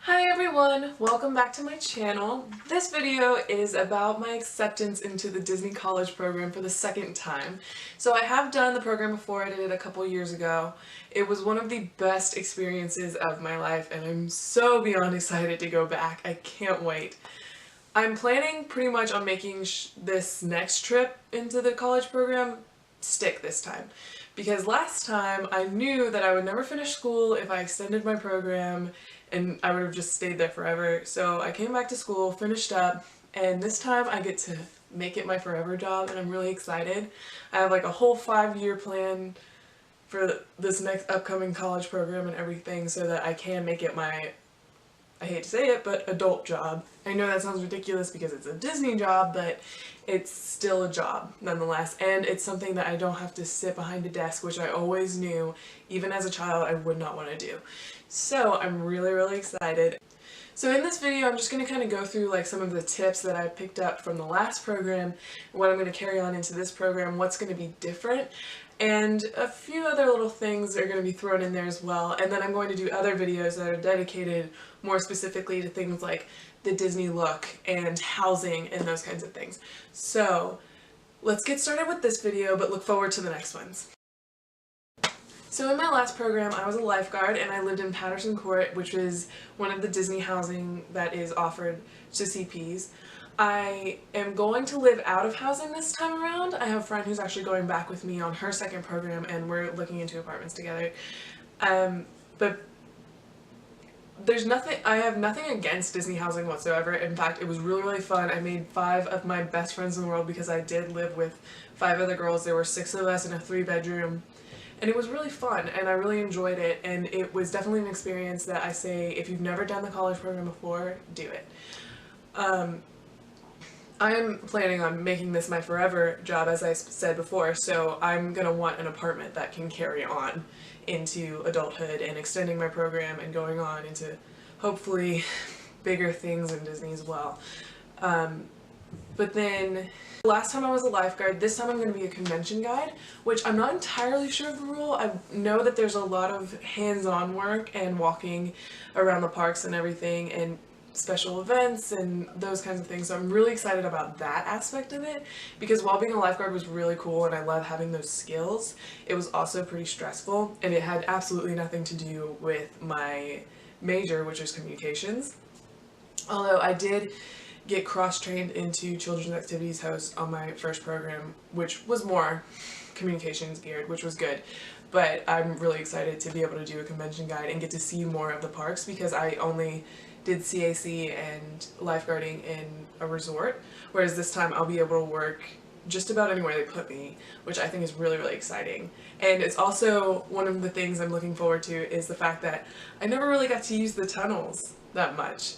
Hi everyone! Welcome back to my channel. This video is about my acceptance into the Disney College program for the second time. So I have done the program before. I did it a couple years ago. It was one of the best experiences of my life and I'm so beyond excited to go back. I can't wait. I'm planning pretty much on making this next trip into the college program stick this time. Because last time I knew that I would never finish school if I extended my program and I would have just stayed there forever. So I came back to school, finished up, and this time I get to make it my forever job and I'm really excited. I have like a whole 5-year plan for this next upcoming college program and everything so that I can make it my, I hate to say it, but adult job. I know that sounds ridiculous because it's a Disney job, but it's still a job nonetheless, and it's something that I don't have to sit behind a desk, which I always knew, even as a child, I would not want to do. So I'm really excited. So in this video, I'm just going to kind of go through like some of the tips that I picked up from the last program, what I'm going to carry on into this program, what's going to be different, and a few other little things are going to be thrown in there as well. And then I'm going to do other videos that are dedicated more specifically to things like the Disney look and housing and those kinds of things. So let's get started with this video, but look forward to the next ones. So in my last program, I was a lifeguard and I lived in Patterson Court, which is one of the Disney housing that is offered to CPs. I am going to live out of housing this time around. I have a friend who's actually going back with me on her second program and we're looking into apartments together. But there's nothing, I have nothing against Disney housing whatsoever. In fact, it was really fun. I made 5 of my best friends in the world because I did live with 5 other girls. There were 6 of us in a 3-bedroom. And it was really fun and I really enjoyed it, and it was definitely an experience that I say if you've never done the college program before, do it. I'm planning on making this my forever job, as I said before, so I'm gonna want an apartment that can carry on into adulthood and extending my program and going on into hopefully bigger things in Disney as well. But then last time I was a lifeguard, this time I'm going to be a convention guide, which I'm not entirely sure of the rule. I know that there's a lot of hands-on work and walking around the parks and everything and special events and those kinds of things, so I'm really excited about that aspect of it, because while being a lifeguard was really cool and I love having those skills, it was also pretty stressful and it had absolutely nothing to do with my major, which is communications. Although I did get cross-trained into children's activities host on my first program, which was more communications geared, which was good. But I'm really excited to be able to do a convention guide and get to see more of the parks, because I only did CAC and lifeguarding in a resort, whereas this time I'll be able to work just about anywhere they put me, which I think is really exciting. And it's also one of the things I'm looking forward to is the fact that I never really got to use the tunnels that much.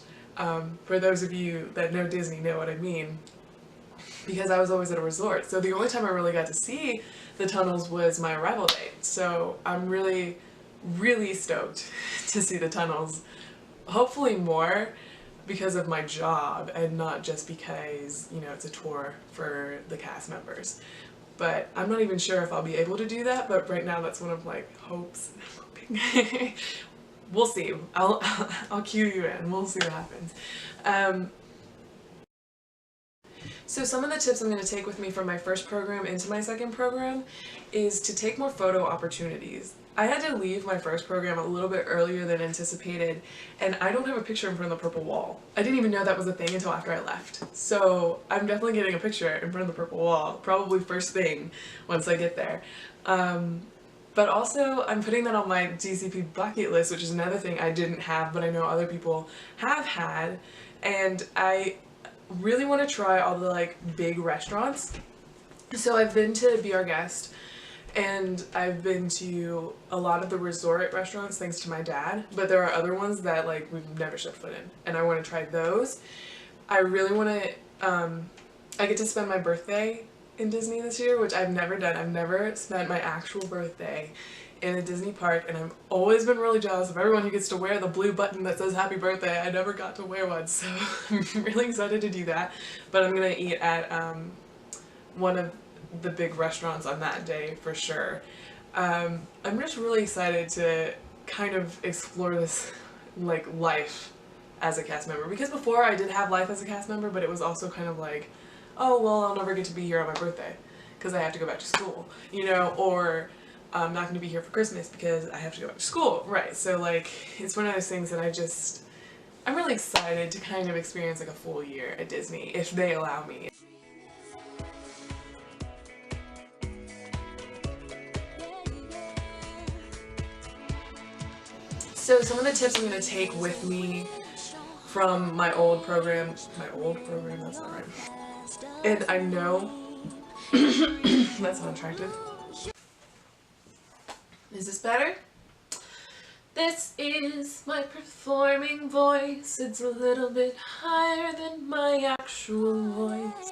For those of you that know Disney know what I mean, because I was always at a resort. So the only time I really got to see the tunnels was my arrival day. So I'm really stoked to see the tunnels, hopefully more because of my job and not just because, you know, it's a tour for the cast members. But I'm not even sure if I'll be able to do that, but right now that's one of like hopes and hoping. We'll see. I'll cue you in. We'll see what happens. So some of the tips I'm going to take with me from my first program into my second program is to take more photo opportunities. I had to leave my first program a little bit earlier than anticipated, and I don't have a picture in front of the purple wall. I didn't even know that was a thing until after I left. So I'm definitely getting a picture in front of the purple wall, probably first thing once I get there. But also, I'm putting that on my DCP bucket list, which is another thing I didn't have, but I know other people have had, and I really want to try all the like big restaurants. So I've been to Be Our Guest, and I've been to a lot of the resort restaurants thanks to my dad, but there are other ones that like we've never set foot in, and I want to try those. I really want to, I get to spend my birthday in Disney this year, which I've never done. I've never spent my actual birthday in a Disney park, and I've always been really jealous of everyone who gets to wear the blue button that says happy birthday. I never got to wear one, so I'm really excited to do that. But I'm gonna eat at one of the big restaurants on that day for sure. I'm just really excited to kind of explore this like life as a cast member. Because before I did have life as a cast member, but it was also kind of like, oh well, I'll never get to be here on my birthday because I have to go back to school, you know, or I'm not going to be here for Christmas because I have to go back to school, right? So like, it's one of those things that I'm really excited to kind of experience like a full year at Disney, if they allow me. So some of the tips I'm going to take with me from my old program, that's not right, and I know that's unattractive. Is this better? This is my performing voice. It's a little bit higher than my actual voice.